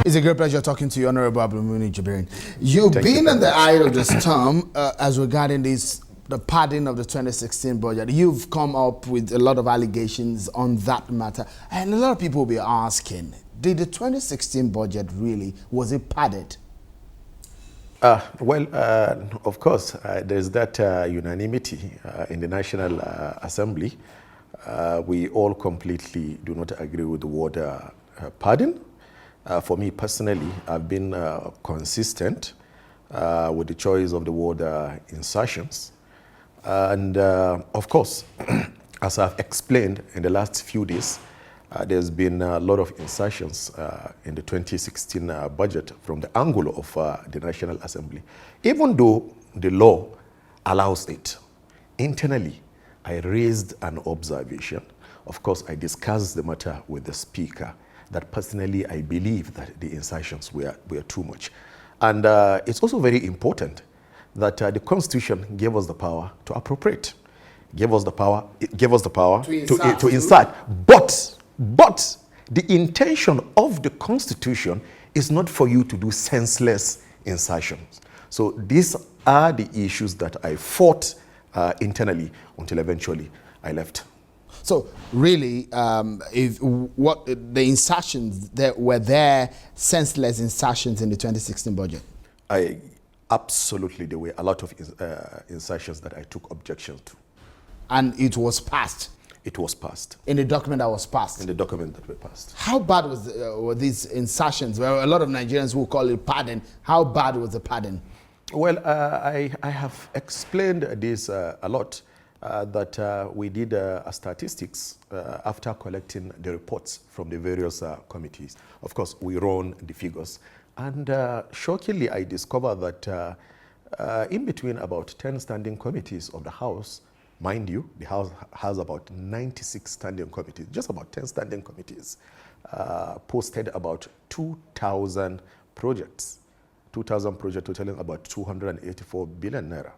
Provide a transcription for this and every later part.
It's a great pleasure talking to you, Honorable Abdulmumin Jibrin. You've been in the eye of the storm as regarding the padding of the 2016 budget. You've come up with a lot of allegations on that matter. And a lot of people will be asking, did the 2016 budget really, was it padded? Of course, there's that unanimity in the National Assembly. We all completely do not agree with the word padding. For me personally, I've been consistent with the choice of the word insertions. And of course, as I've explained in the last few days, there's been a lot of insertions in the 2016 budget from the angle of the National Assembly. Even though the law allows it, internally, I raised an observation. Of course, I discussed the matter with the Speaker, that personally I believe that the insertions were too much. And it's also very important that the Constitution gave us the power to appropriate, gave us the power to insert. But the intention of the Constitution is not for you to do senseless insertions. So these are the issues that I fought internally until eventually I left. So really, if what the insertions that were there, senseless insertions in the 2016 budget? Absolutely, there were a lot of insertions that I took objection to. And it was passed? It was passed. In the document that was passed? In the document that were passed. How bad were these insertions? Well, a lot of Nigerians will call it padding. How bad was the padding? Well, I have explained this a lot. That we did statistics after collecting the reports from the various committees. Of course, we run the figures. And shockingly, I discovered that in between about 10 standing committees of the House, mind you, the House has about 96 standing committees, just about 10 standing committees, posted about 2,000 projects. 2,000 projects totaling about 284 billion naira.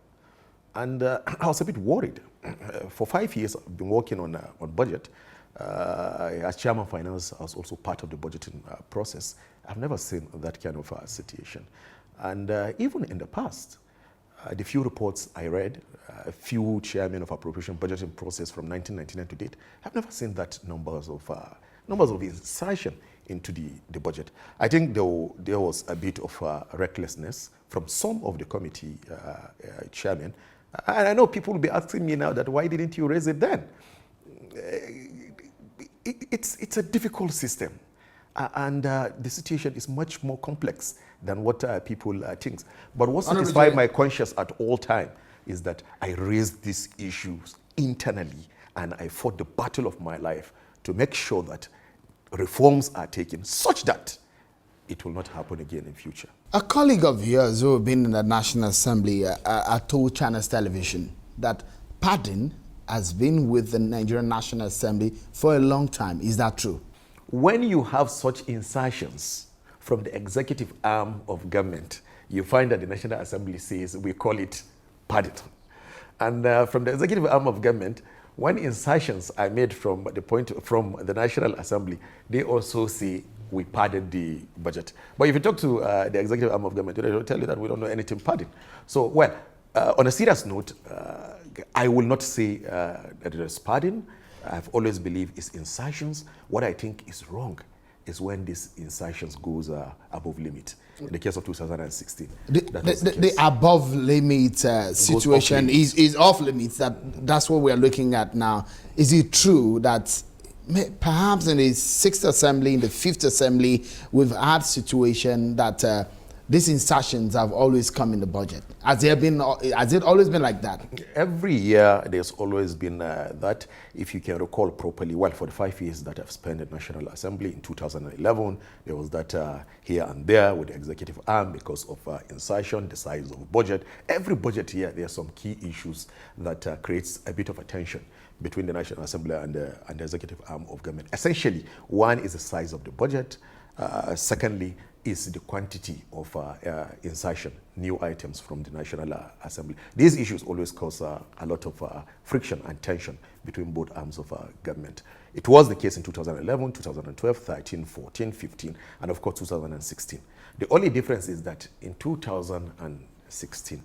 And I was a bit worried. For 5 years, I've been working on budget. As chairman of finance, I was also part of the budgeting process. I've never seen that kind of situation. And even in the past, the few reports I read, a few chairmen of appropriation budgeting process from 1999 to date, I've never seen that numbers of insertion into the budget. I think there was a bit of recklessness from some of the committee chairmen. And I know people will be asking me now that why didn't you raise it then? It's a difficult system. And the situation is much more complex than what people think. But what satisfies my conscience at all time is that I raised these issues internally and I fought the battle of my life to make sure that reforms are taken such that it will not happen again in future. A colleague of yours who have been in the National Assembly told Channels Television that padding has been with the Nigerian National Assembly for a long time. Is that true? When you have such insertions from the executive arm of government, you find that the National Assembly says we call it padding. And from the executive arm of government, when insertions are made from the National Assembly, they also say we padded the budget. But if you talk to the executive arm of government, they will tell you that we don't know anything padding. So, well, on a serious note, I will not say that it is padding. I've always believed it's insertions. What I think is wrong is when these insertions goes above limit. In the case of 2016. The above limit situation is off limits. That's what we're looking at now. Is it true that perhaps in the 6th Assembly, in the 5th Assembly, we've had situation that these insertions have always come in the budget? Has it always been like that? Every year, there's always been that. If you can recall properly, well, for the 5 years that I've spent at National Assembly, in 2011, there was that here and there with the executive arm because of insertion, the size of budget. Every budget year, there are some key issues that creates a bit of a tension between the National Assembly and the executive arm of government. Essentially, one is the size of the budget. Secondly, is the quantity of insertion, new items from the National Assembly. These issues always cause a lot of friction and tension between both arms of government. It was the case in 2011, 2012, 13, 14, 15, and of course 2016. The only difference is that in 2016,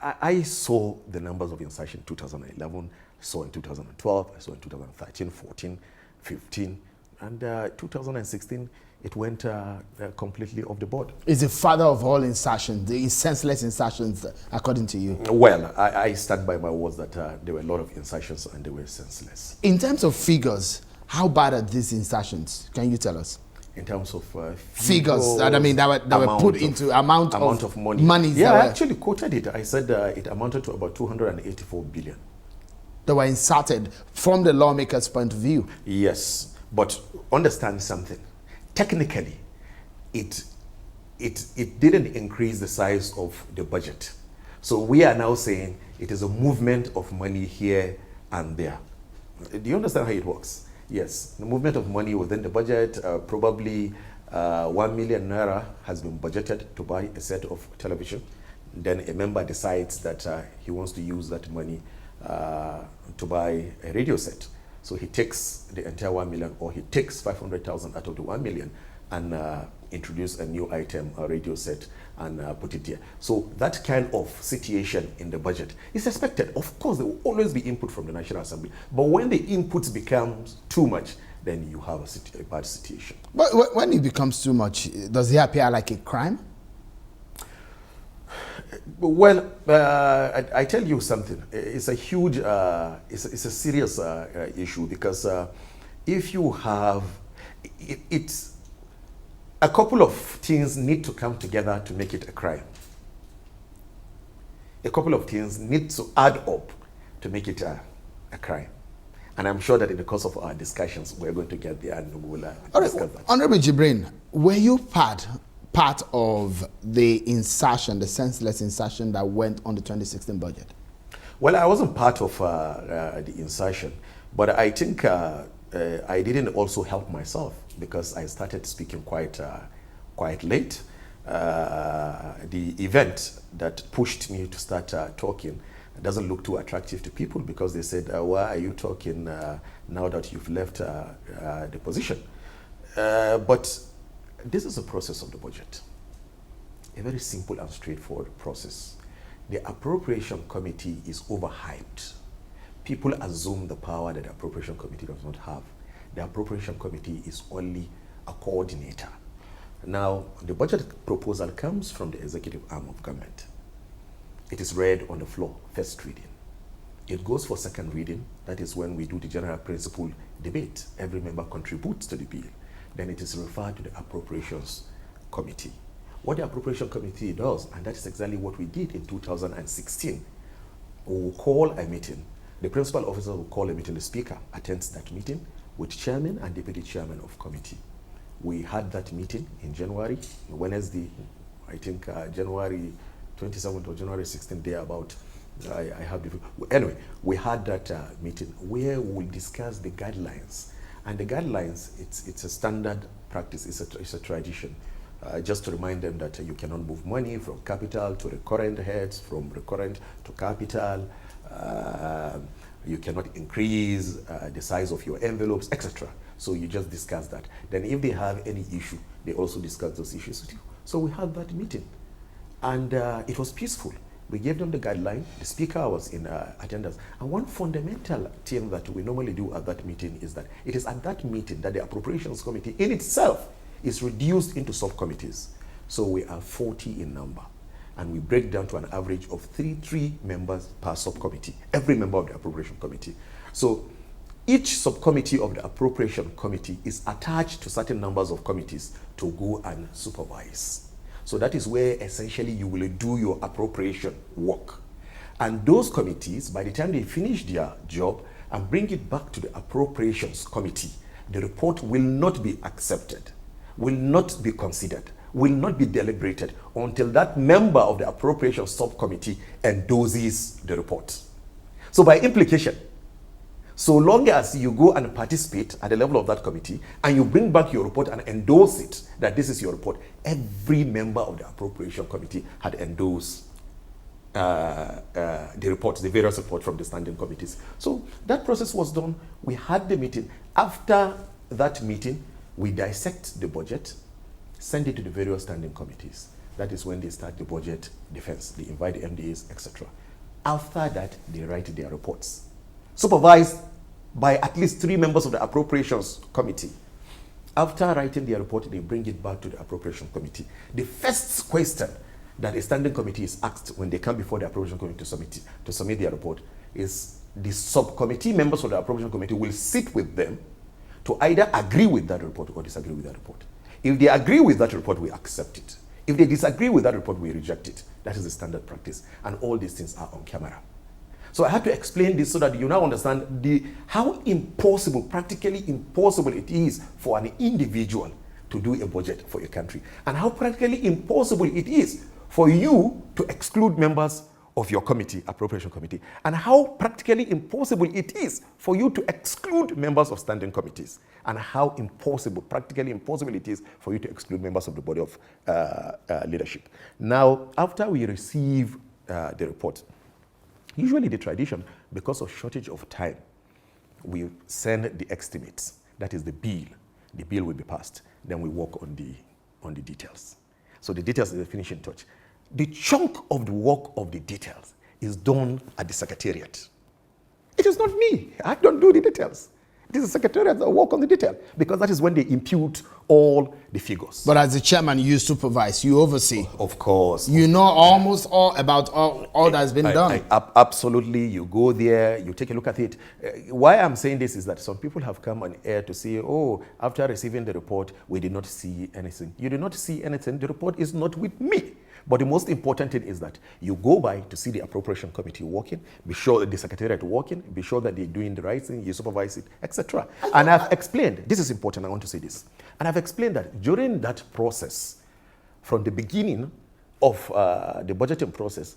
I saw the numbers of insertion in 2011, saw in 2012, I saw in 2013, 14, 15, and 2016, it went completely off the board. Is the father of all insertions, the senseless insertions, according to you? Well, I stand by my words that there were a lot of insertions and they were senseless. In terms of figures, how bad are these insertions? Can you tell us? In terms of figures that were put into amount of money. Yeah, I actually quoted it. I said it amounted to about 284 billion. That were inserted from the lawmakers' point of view. Yes, but understand something. Technically, it didn't increase the size of the budget. So we are now saying it is a movement of money here and there. Do you understand how it works? Yes, the movement of money within the budget, probably 1 million naira has been budgeted to buy a set of television. Then a member decides that he wants to use that money to buy a radio set. So he takes the entire 1 million, or he takes 500,000 out of the 1 million and introduce a new item, a radio set, and put it there. So that kind of situation in the budget is expected. Of course, there will always be input from the National Assembly. But when the input becomes too much, then you have a bad situation. But when it becomes too much, does it appear like a crime? Well, I tell you something. It's a huge, it's a serious issue, because if you have, it's a couple of things need to come together to make it a crime. A couple of things need to add up to make it a crime. And I'm sure that in the course of our discussions, we're going to get there and we'll discuss that. Honorable Jibrin, were you part of the insertion, the senseless insertion that went on the 2016 budget? Well, I wasn't part of the insertion, but I think I didn't also help myself, because I started speaking quite late. The event that pushed me to start talking doesn't look too attractive to people, because they said, why are you talking now that you've left the position? But this is a process of the budget, a very simple and straightforward process. The appropriation committee is overhyped. People assume the power that the appropriation committee does not have. The appropriation committee is only a coordinator. Now, the budget proposal comes from the executive arm of government. It is read on the floor, first reading. It goes for second reading. That is when we do the general principle debate. Every member contributes to the bill. Then it is referred to the appropriations committee. What the appropriation committee does, and that is exactly what we did in 2016, we will call a meeting. The principal officer will call a meeting. The speaker attends that meeting with chairman and deputy chairman of committee. We had that meeting in January, Wednesday, I think January 27th or January 16th, day about. I have the, anyway, we had that meeting where we will discuss the guidelines. And the guidelines, it's a standard practice, it's a tradition. Just to remind them that you cannot move money from capital to recurrent heads, from recurrent to capital. You cannot increase the size of your envelopes, etc. So you just discuss that. Then if they have any issue, they also discuss those issues with you. So we had that meeting, and it was peaceful. We gave them the guideline. The speaker was in attendance. And one fundamental thing that we normally do at that meeting is that it is at that meeting that the appropriations committee in itself is reduced into subcommittees. So we are 40 in number. And we break down to an average of three members per subcommittee, every member of the appropriation committee. So each subcommittee of the appropriation committee is attached to certain numbers of committees to go and supervise. So that is where essentially you will do your appropriation work. And those committees, by the time they finish their job and bring it back to the appropriations committee, the report will not be accepted, will not be considered, will not be deliberated until that member of the appropriations subcommittee endorses the report. So by implication, So long as you go and participate at the level of that committee and you bring back your report and endorse it, that this is your report, every member of the appropriation committee had endorsed the reports, the various reports from the standing committees. So that process was done. We had the meeting. After that meeting, we dissect the budget, send it to the various standing committees. That is when they start the budget defense. They invite the MDAs, etc. After that, they write their reports, supervised by at least 3 members of the appropriations committee. After writing their report, they bring it back to the appropriation committee. The first question that a standing committee is asked when they come before the appropriation committee to submit their report is the subcommittee members of the appropriation committee will sit with them to either agree with that report or disagree with that report. If they agree with that report, we accept it. If they disagree with that report, we reject it. That is the standard practice. And all these things are on camera. So I had to explain this so that you now understand how impossible, practically impossible it is for an individual to do a budget for a country. And how practically impossible it is for you to exclude members of your committee, appropriation committee, and how practically impossible it is for you to exclude members of standing committees, and how impossible, practically impossible it is for you to exclude members of the body of leadership. Now, after we receive the report, usually the tradition, because of shortage of time, we send the estimates, that is the bill. The bill will be passed. Then we work on the details. So the details is the finishing touch. The chunk of the work of the details is done at the secretariat. It is not me. I don't do the details. It is the secretariat that work on the detail, because that is when they impute all the figures. But as the chairman, you supervise, you oversee. Of course. You know almost all about all that's been done. Absolutely. You go there, you take a look at it. Why I'm saying this is that some people have come on air to say, oh, after receiving the report, we did not see anything. You did not see anything. The report is not with me. But the most important thing is that you go by to see the appropriation committee working, be sure that the secretariat working, be sure that they're doing the right thing, you supervise it, etc. And I've explained, this is important, I want to say this, and I've explained that during that process, from the beginning of the budgeting process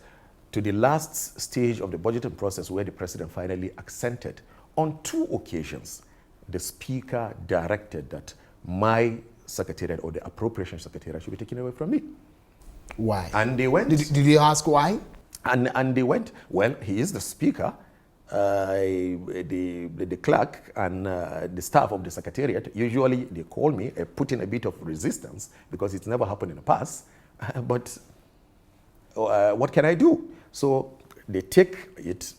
to the last stage of the budgeting process where the president finally accented, on 2 occasions, the speaker directed that my secretariat or the appropriation secretariat should be taken away from me. Why? And they went. Did you ask why? And they went. Well, he is the speaker, the clerk, and the staff of the secretariat. Usually they call me, put in a bit of resistance because it's never happened in the past. But what can I do? So they take it,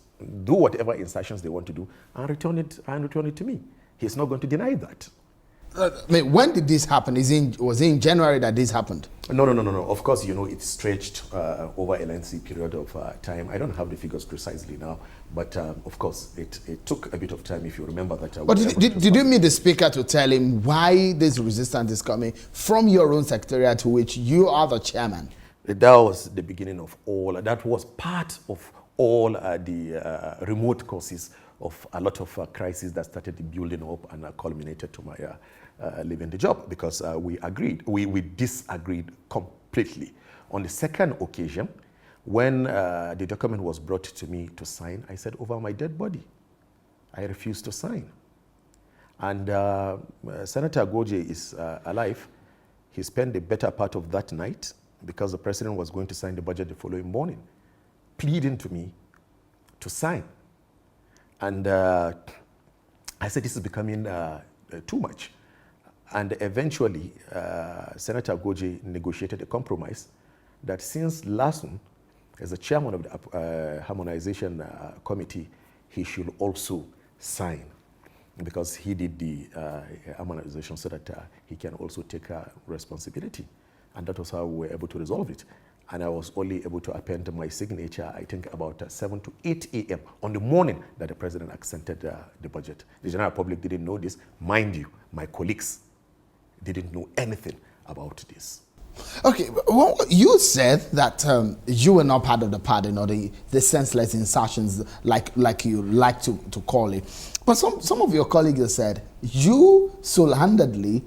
do whatever insertions they want to do, and return it to me. He's not going to deny that. When did this happen? Was it in January that this happened? No. Of course, you know, it stretched over a lengthy period of time. I don't have the figures precisely now, but of course, it took a bit of time, if you remember that. But did you meet the speaker to tell him why this resistance is coming from your own secretariat, to which you are the chairman? That was the beginning of all. That was part of all the remote causes of a lot of crises that started building up and culminated to my leaving the job, because we disagreed completely. On the second occasion, when the document was brought to me to sign, I said, over my dead body, I refused to sign. And Senator Goje is alive. He spent the better part of that night, because the president was going to sign the budget the following morning, pleading to me to sign. And I said, this is becoming too much. And eventually, Senator Goje negotiated a compromise that since Lasson, as the chairman of the harmonization committee, he should also sign, because he did the harmonization so that he can also take responsibility. And that was how we were able to resolve it. And I was only able to append my signature, I think, about 7 to 8 a.m. on the morning that the president accented the budget. The general public didn't know this. Mind you, my colleagues didn't know anything about this. Okay, well, you said that you were not part of the pardon, or the senseless insertions, like you like to call it. But some of your colleagues have said you single-handedly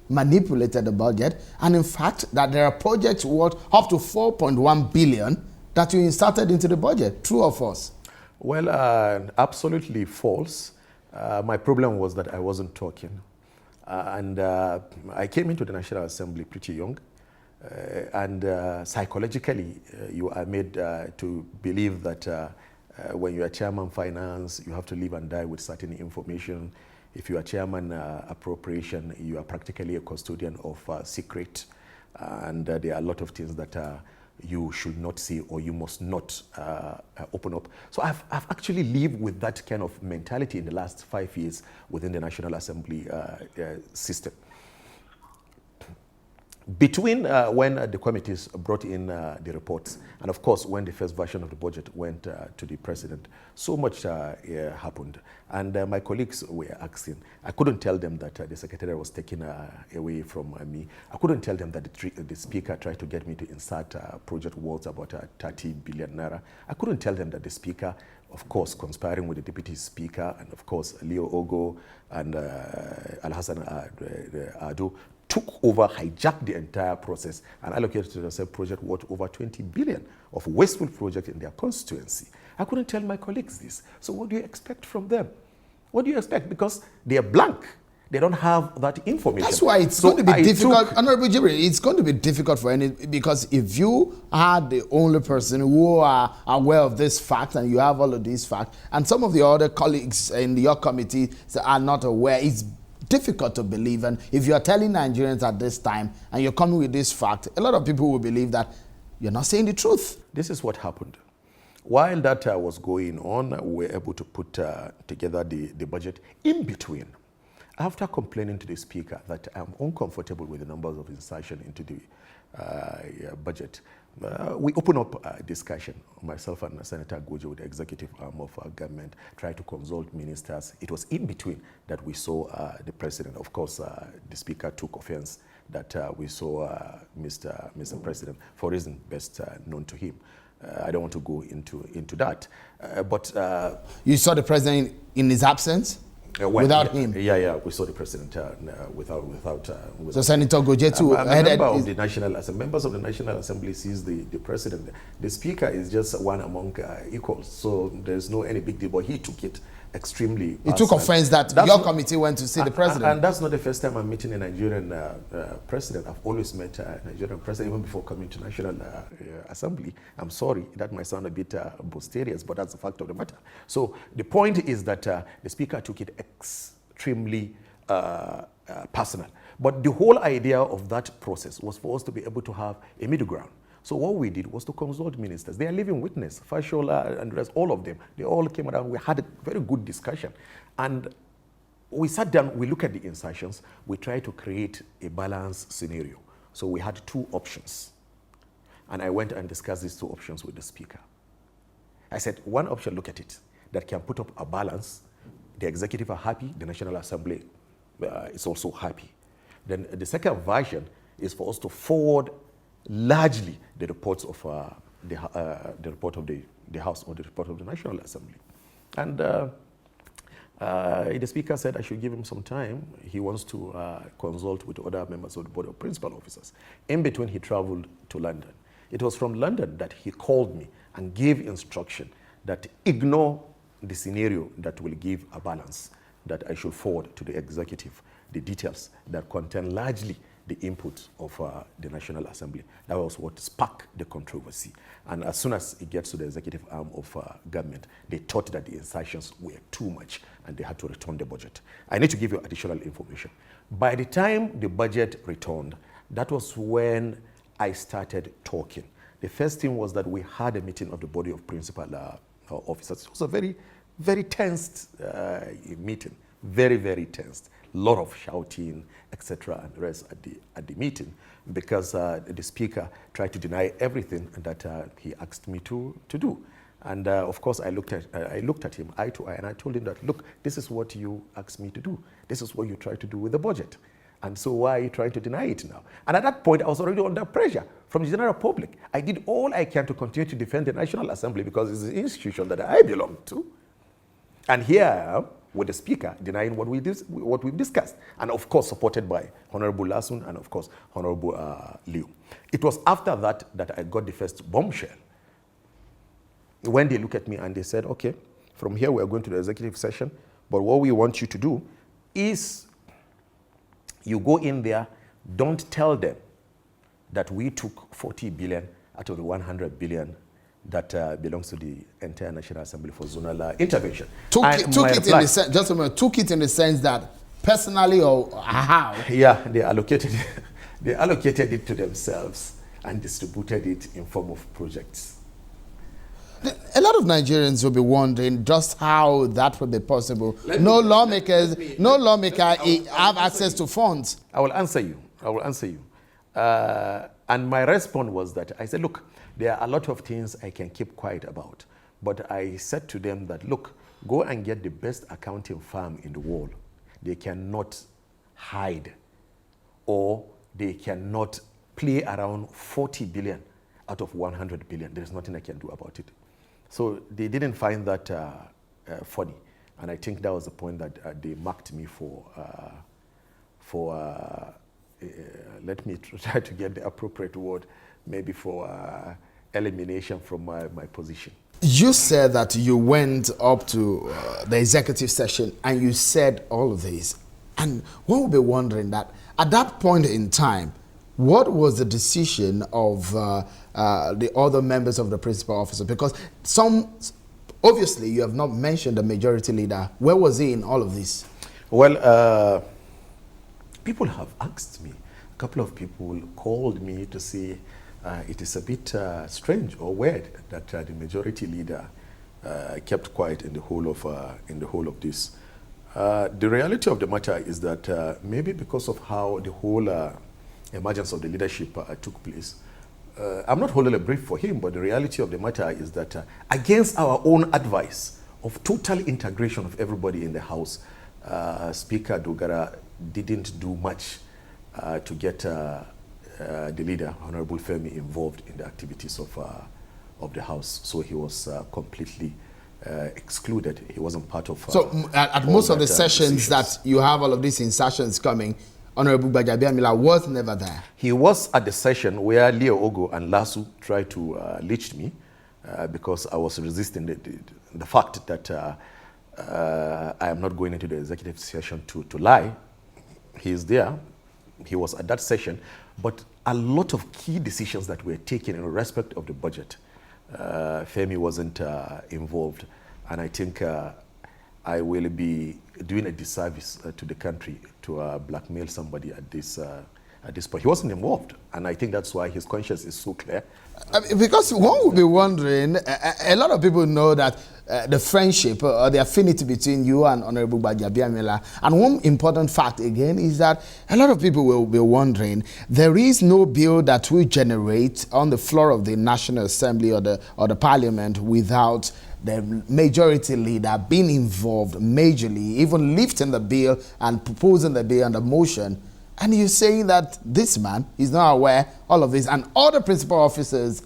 manipulated the budget, and in fact that there are projects worth up to 4.1 billion that you inserted into the budget. True or false? Well, absolutely false. My problem was that I wasn't talking. I came into the National Assembly pretty young. Psychologically, you are made to believe that when you are chairman finance, you have to live and die with certain information. If you are chairman appropriation, you are practically a custodian of secret. There are a lot of things that you should not see or you must not open up. So I've actually lived with that kind of mentality in the last 5 years within the National Assembly system. Between when the committees brought in the reports, and of course when the first version of the budget went to the president, so much happened. And my colleagues were asking, I couldn't tell them that the secretary was taken away from me. I couldn't tell them that the speaker tried to get me to insert project worth about 30 billion naira. I couldn't tell them that the speaker, of course, conspiring with the deputy speaker, and of course, Leo Ogo and Al-Hassan Ado, took over, hijacked the entire process, and allocated to themselves project worth over 20 billion of wasteful projects in their constituency. I couldn't tell my colleagues this. So what do you expect from them? What do you expect? Because they are blank. They don't have that information. That's why it's going to be difficult. Honorable Jibrin, it's going to be difficult for any, because if you are the only person who are aware of this fact and you have all of these facts, and some of the other colleagues in your committee are not aware, it's difficult to believe. And if you're telling Nigerians at this time and you're coming with this fact, a lot of people will believe that you're not saying the truth. This is what happened. While that was going on, we were able to put together the budget. In between, after complaining to the speaker that I'm uncomfortable with the numbers of insertion into the budget, we opened up a discussion, myself and Senator Gojo with the executive arm of our government, tried to consult ministers. It was in between that we saw the president. Of course, the speaker took offense that we saw Mr. President for reasons best known to him. I don't want to go into that. You saw the president in his absence? Without him? Yeah, we saw the president without. So Senator Gojetu, members of the National Assembly sees the president. The speaker is just one among equals, so there's no any big deal. But he took it extremely personal. He took offense that your committee went to see the president. And that's not the first time I'm meeting a Nigerian president. I've always met a Nigerian president even before coming to National Assembly. I'm sorry, that might sound a bit boisterous, but that's the fact of the matter. So the point is that the speaker took it extremely personal. But the whole idea of that process was for us to be able to have a middle ground. So what we did was to consult ministers. They are living witness, Fashola and the rest, all of them. They all came around. We had a very good discussion. And we sat down, we looked at the insertions. We tried to create a balanced scenario. So we had two options. And I went and discussed these two options with the speaker. I said, one option, look at it, that can put up a balance. The executive are happy, the National Assembly is also happy. Then the second version is for us to forward largely the reports of the report of the House or the report of the National Assembly. And the speaker said I should give him some time. He wants to consult with other members of the Board of Principal Officers. In between, he traveled to London. It was from London that he called me and gave instruction that ignore the scenario that will give a balance, that I should forward to the executive the details that contain largely the input of the National Assembly. That was what sparked the controversy. And as soon as it gets to the executive arm of government, they thought that the insertions were too much and they had to return the budget. I need to give you additional information. By the time the budget returned, that was when I started talking. The first thing was that we had a meeting of the body of principal officers. It was a very, very tense meeting, very, very tense. A lot of shouting, etc., and the rest at the meeting, because the speaker tried to deny everything that he asked me to do. And of course, I looked at him eye to eye, and I told him that, look, this is what you asked me to do. This is what you tried to do with the budget. And so why are you trying to deny it now? And at that point, I was already under pressure from the general public. I did all I can to continue to defend the National Assembly because it's the institution that I belong to. And here I am with the speaker denying what we've discussed. And of course, supported by Honorable Lasun and of course, Honorable Liu. It was after that that I got the first bombshell. When they looked at me and they said, okay, from here we are going to the executive session, but what we want you to do is you go in there, don't tell them that we took 40 billion out of the 100 billion that belongs to the entire National Assembly for zonal intervention. Took it in the sense, just a moment, took it in the sense that personally or how? Yeah, they allocated it to themselves and distributed it in form of projects. A lot of Nigerians will be wondering just how that would be possible. No lawmaker have access to funds. I will answer you. And my response was that I said, look, there are a lot of things I can keep quiet about. But I said to them that, look, go and get the best accounting firm in the world. They cannot hide or they cannot play around 40 billion out of 100 billion. There's nothing I can do about it. So they didn't find that funny. And I think that was the point that they marked me for let me try to get the appropriate word, maybe for elimination from my position. You said that you went up to the executive session and you said all of this. And one will be wondering that at that point in time, what was the decision of the other members of the principal officer? Because obviously you have not mentioned the majority leader. Where was he in all of this? Well, people have asked me. A couple of people called me to say it is a bit strange or weird that the majority leader kept quiet in the whole of this. The reality of the matter is that maybe because of how the whole emergence of the leadership took place, I'm not holding a brief for him, but the reality of the matter is that against our own advice of total integration of everybody in the House, Speaker Dogara didn't do much to get the leader, Honorable Femi, involved in the activities of the House. So he was completely excluded. He wasn't part of. So at most of the sessions that you have all of these insertions coming, Honorable Gbajabiamila was never there. He was at the session where Leo Ogo and Lasu tried to leech me because I was resisting the fact that I am not going into the executive session to lie. He is there. He was at that session. But a lot of key decisions that were taken in respect of the budget, Femi wasn't involved. And I think I will be doing a disservice to the country to blackmail somebody at this point. He wasn't involved, and I think that's why his conscience is so clear. Because one would be wondering, a lot of people know that the friendship or the affinity between you and Honorable Gbajabiamila, and one important fact again is that a lot of people will be wondering, there is no bill that will generate on the floor of the National Assembly or the Parliament without the majority leader being involved majorly, even lifting the bill and proposing the bill and the motion. And you're saying that this man is not aware all of this, and all the principal officers,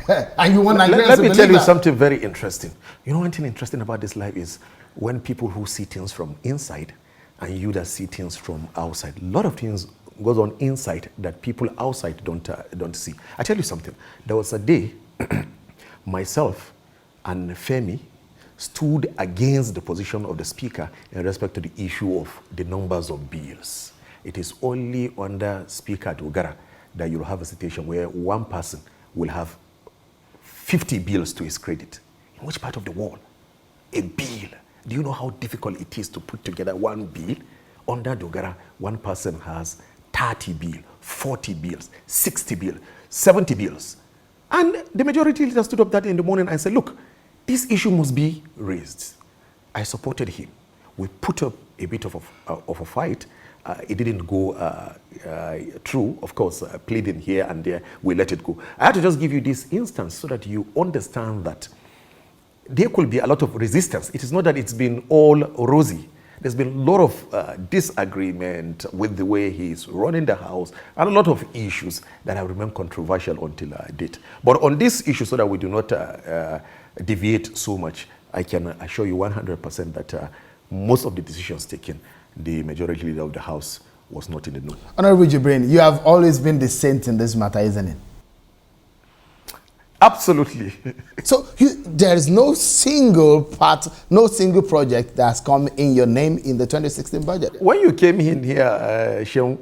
and you want Nigerians Let me tell you something very interesting. You know, one thing interesting about this life is when people who see things from inside and you that see things from outside. A lot of things goes on inside that people outside don't see. I tell you something. There was a day myself and Femi stood against the position of the speaker in respect to the issue of the numbers of bills. It is only under Speaker Dogara that you'll have a situation where one person will have 50 bills to his credit. In which part of the world? A bill. Do you know how difficult it is to put together one bill? Under Dogara, one person has 30 bills, 40 bills, 60 bills, 70 bills. And the majority leader stood up that in the morning and said, look, this issue must be raised. I supported him. We put up a bit of a fight. It didn't go through, of course, pleading here and there, we let it go. I had to just give you this instance so that you understand that there could be a lot of resistance. It is not that it's been all rosy. There's been a lot of disagreement with the way he's running the House and a lot of issues that have remained controversial until date. But on this issue, so that we do not deviate so much, I can assure you 100% that most of the decisions taken, the majority leader of the House was not in the know. Honorable Jibrin, you have always been the saint in this matter, isn't it? Absolutely. So there is no single part, no single project that's come in your name in the 2016 budget. When you came in here, Sheung,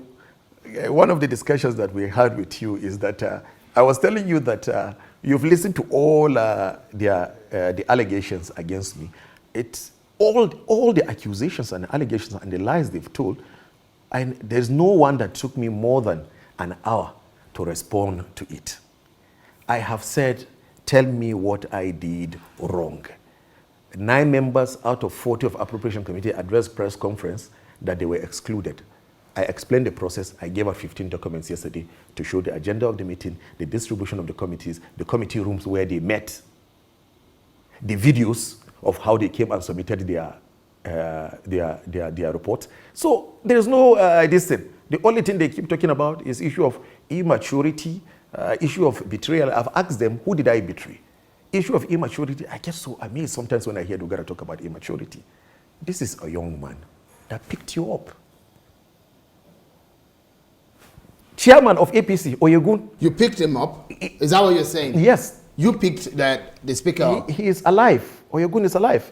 one of the discussions that we had with you is that I was telling you that you've listened to all the allegations against me. It's all the accusations and allegations and the lies they've told, and there's no one that took me more than an hour to respond to it. I have said, tell me what I did wrong. 9 members out of 40 of Appropriation Committee addressed press conference that they were excluded. I explained the process. I gave out 15 documents yesterday to show the agenda of the meeting, the distribution of the committees, the committee rooms where they met, the videos of how they came and submitted their report. So there's no this thing. The only thing they keep talking about is issue of immaturity, issue of betrayal. I've asked them, who did I betray? Issue of immaturity. I get so amazed sometimes when I hear Dogara talk about immaturity. This is a young man that picked you up. Chairman of APC, Oyegun. You picked him up? Is that what you're saying? Yes. You picked the speaker up? He is alive. Oyegun is alive.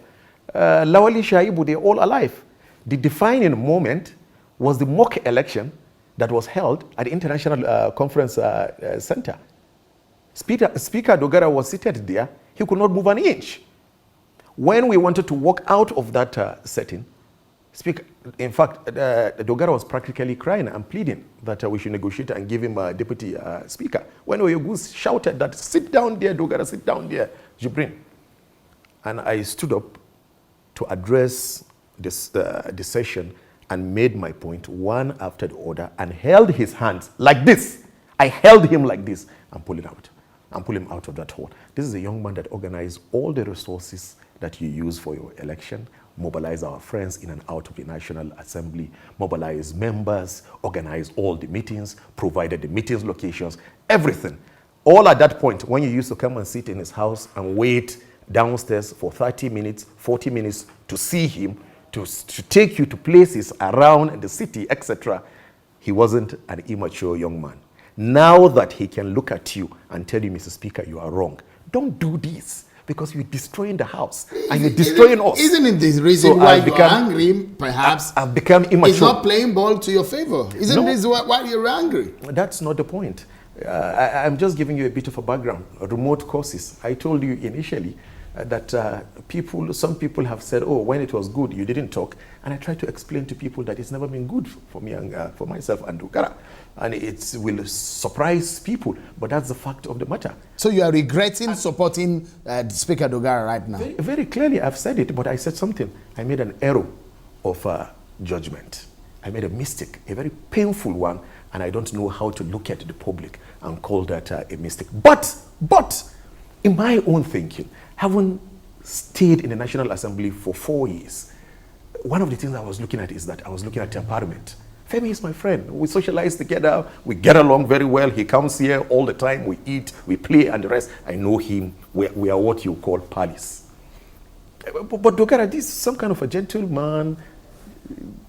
Lawali Shaibu, they're all alive. The defining moment was the mock election that was held at the International Conference Center. Speaker Dogara was seated there. He could not move an inch. When we wanted to walk out of that setting, in fact, Dogara was practically crying and pleading that we should negotiate and give him a deputy speaker. When Oyegun shouted that, sit down there, Dogara, sit down there, Jibrin. And I stood up to address this the session and made my point one after the other and held his hands like this. I held him like this and pulled him out. And pull him out of that hole. This is a young man that organized all the resources that you use for your election, mobilize our friends in and out of the National Assembly, mobilize members, organize all the meetings, provided the meetings locations, everything. All at that point, when you used to come and sit in his house and wait downstairs for 30 minutes, 40 minutes to see him, to take you to places around the city, etc., he wasn't an immature young man. Now that he can look at you and tell you, Mr. Speaker, you are wrong, don't do this because you're destroying the house and you're destroying us. Isn't it the reason why you're angry, perhaps? I've become immature. It's not playing ball to your favor. Isn't this why you're angry? That's not the point. I'm just giving you a bit of a background. Remote courses. I told you initially that some people have said, oh, when it was good, you didn't talk. And I tried to explain to people that it's never been good for me and for myself and Dogara. And it will surprise people, but that's the fact of the matter. So you are regretting supporting Speaker Dogara right now? Very, very clearly, I've said it, but I said something. I made an error of judgment. I made a mistake, a very painful one, and I don't know how to look at the public and call that a mistake. But, in my own thinking, having stayed in the National Assembly for 4 years, one of the things I was looking at is that I was looking at temperament. Femi is my friend. We socialize together. We get along very well. He comes here all the time. We eat, we play, and the rest. I know him. We are what you call pals. But Dogara, this is some kind of a gentleman,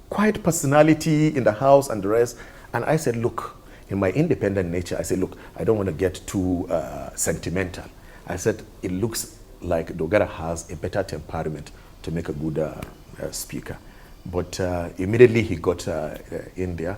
quiet personality in the house and the rest. And I said, look, in my independent nature, I said, look, I don't want to get too sentimental. I said, it looks like Dogara has a better temperament to make a good speaker. But immediately he got in there.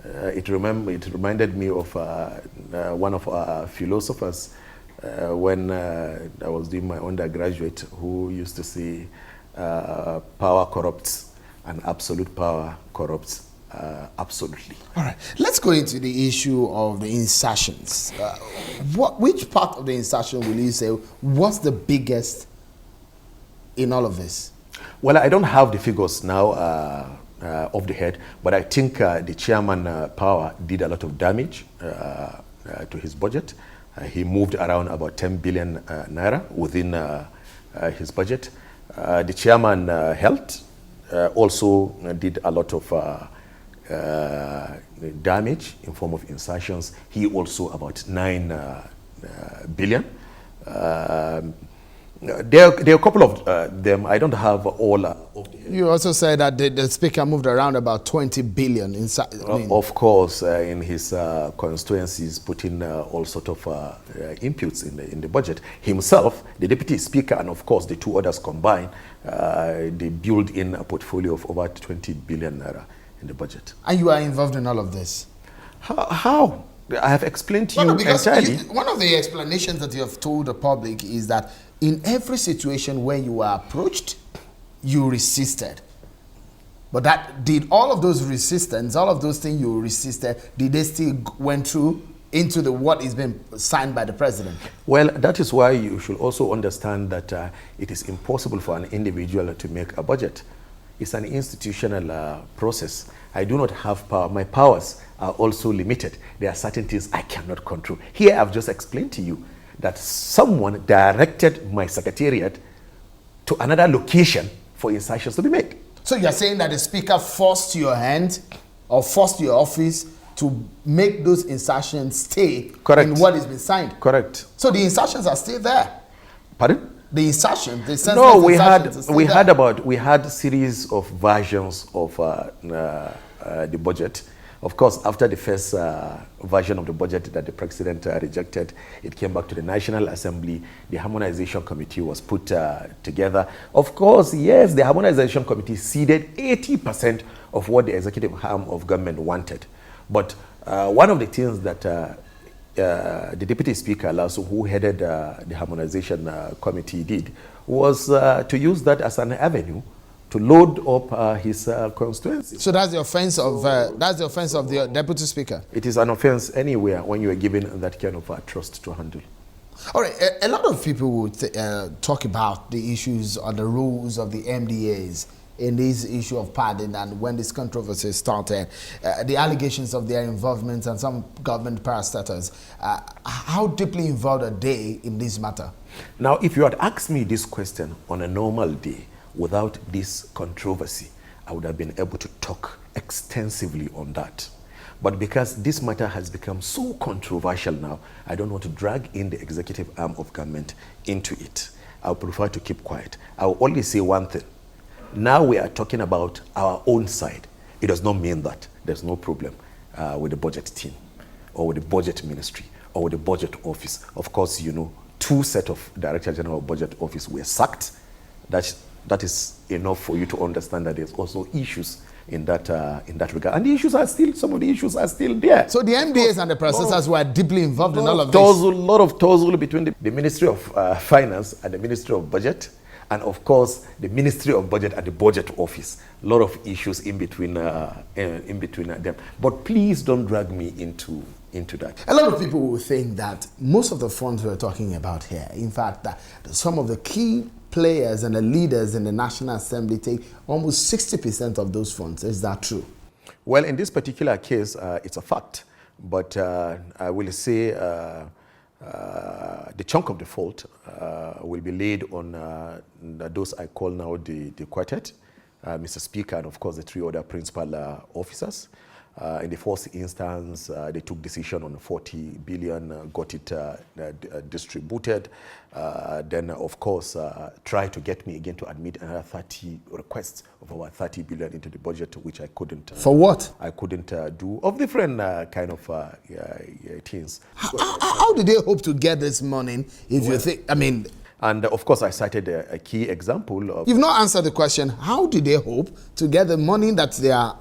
It reminded me of one of our philosophers when I was doing my undergraduate, who used to say, power corrupts and absolute power corrupts absolutely. All right, let's go into the issue of the insertions. Which part of the insertion will you say was the biggest in all of this? Well, I don't have the figures now off the head, but I think the chairman power did a lot of damage to his budget. He moved around about 10 billion naira within his budget. The chairman health also did a lot of damage in form of insertions. He also about 9 billion. There are a couple of them. I don't have all of them. You also said that the speaker moved around about 20 billion inside. Of course, in his constituencies, putting all sort of inputs in the budget. Himself, the deputy speaker, and of course the two others combined, they build in a portfolio of over 20 billion naira in the budget. And you are involved in all of this? How? I have explained to you because entirely. One of the explanations that you have told the public is that in every situation where you were approached, you resisted. But that did all of those resistance, all of those things you resisted, did they still went through into the what is being signed by the president? Well, that is why you should also understand that it is impossible for an individual to make a budget. It's an institutional process. I do not have power. My powers are also limited. There are certain things I cannot control. Here I've just explained to you that someone directed my secretariat to another location for insertions to be made. So you're saying that the speaker forced your hand or forced your office to make those insertions stay Correct. in what has been signed? Correct. So the insertions are still there? Pardon? The insertions, the senseless No, we had series of versions of the budget. Of course, after the first version of the budget that the president rejected, it came back to the National Assembly. The Harmonization Committee was put together. Of course, yes, the Harmonization Committee ceded 80% of what the executive arm of government wanted. But one of the things that the Deputy Speaker, Lasso, who headed the Harmonization Committee, did was to use that as an avenue to load up his constituency. So that's the offense of the Deputy Speaker? It is an offense anywhere when you are given that kind of trust to handle. All right, a lot of people would talk about the issues or the rules of the MDAs in this issue of pardon, and when this controversy started, the allegations of their involvement and some government parastatals. How deeply involved are they in this matter? Now, if you had asked me this question on a normal day, without this controversy, I would have been able to talk extensively on that. But because this matter has become so controversial now, I don't want to drag in the executive arm of government into it. I would prefer to keep quiet. I will only say one thing. Now we are talking about our own side. It does not mean that there's no problem with the budget team or with the budget ministry or with the budget office. Of course, you know, 2 sets of Director General of Budget Office were sacked. That is enough for you to understand that there's also issues in that regard. And the issues are still, some of the issues are still there. So the MDAs and the processors were deeply involved in all of this? A lot of tussle between the Ministry of Finance and the Ministry of Budget, and of course the Ministry of Budget and the Budget Office. A lot of issues in between them. But please don't drag me into that. A lot of people will think that most of the funds we're talking about here, in fact, that some of the key players and the leaders in the National Assembly take almost 60% of those funds. Is that true? Well, in this particular case, it's a fact. But I will say the chunk of the fault will be laid on those I call now the quartet, Mr. Speaker, and of course the 3 other principal officers. In the first instance, they took decision on 40 billion, got it distributed. Then, of course, tried to get me again to admit another 30 requests of about 30 billion into the budget, which I couldn't. For what? I couldn't do, of different kind of things. How did they hope to get this money if you think, I mean... And of course, I cited a key example of... You've not answered the question. How did they hope to get the money that they are,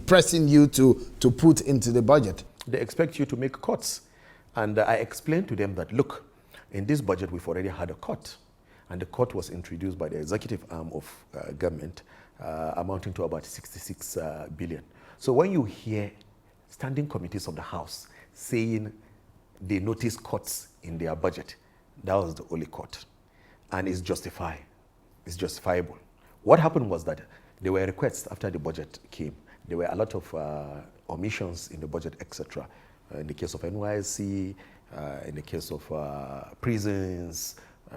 pressing you to put into the budget? They expect you to make cuts. And I explained to them that, look, in this budget, we've already had a cut. And the cut was introduced by the executive arm of government, amounting to about 66 billion. So when you hear standing committees of the House saying they notice cuts in their budget, that was the only cut. And it's justified. It's justifiable. What happened was that there were requests after the budget came. There were a lot of omissions in the budget, etc. In the case of NYSC, in the case of prisons,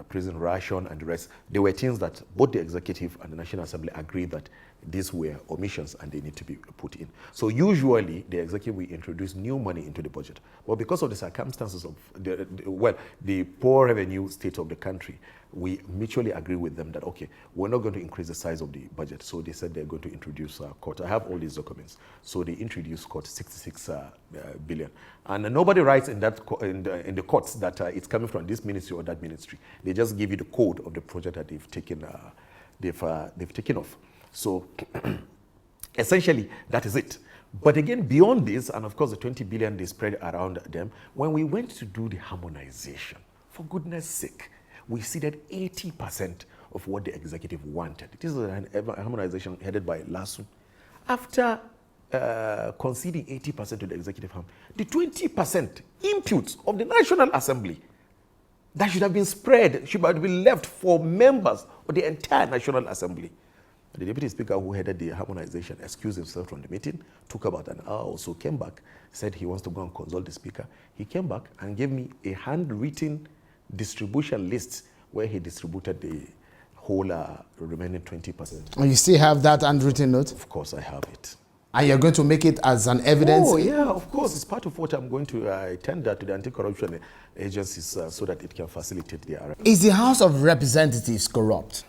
prison ration and the rest. There were things that both the executive and the National Assembly agreed that these were omissions and they need to be put in. So usually the executive will introduce new money into the budget. But because of the circumstances of the poor revenue state of the country, we mutually agree with them that, okay, we're not going to increase the size of the budget. So they said they're going to introduce court. I have all these documents. So they introduced court 66 billion. And nobody writes in that in the courts that it's coming from this ministry or that ministry. They just give you the code of the project that they've taken off. So essentially, that is it. But again, beyond this, and of course the 20 billion they spread around them, when we went to do the harmonization, for goodness sake, we exceeded 80% of what the executive wanted. This is a harmonization headed by Lasso. After conceding 80% to the executive arm, the 20% inputs of the National Assembly that should have been spread, should have been left for members of the entire National Assembly. The Deputy Speaker who headed the harmonization excused himself from the meeting, took about an hour or so, came back, said he wants to go and consult the Speaker. He came back and gave me a handwritten distribution list where he distributed the whole remaining 20%. And you still have that handwritten note? Of course, I have it. And you're going to make it as an evidence? Oh, yeah, of course. It's part of what I'm going to tender to the anti-corruption agencies so that it can facilitate their arrest. Is the House of Representatives corrupt?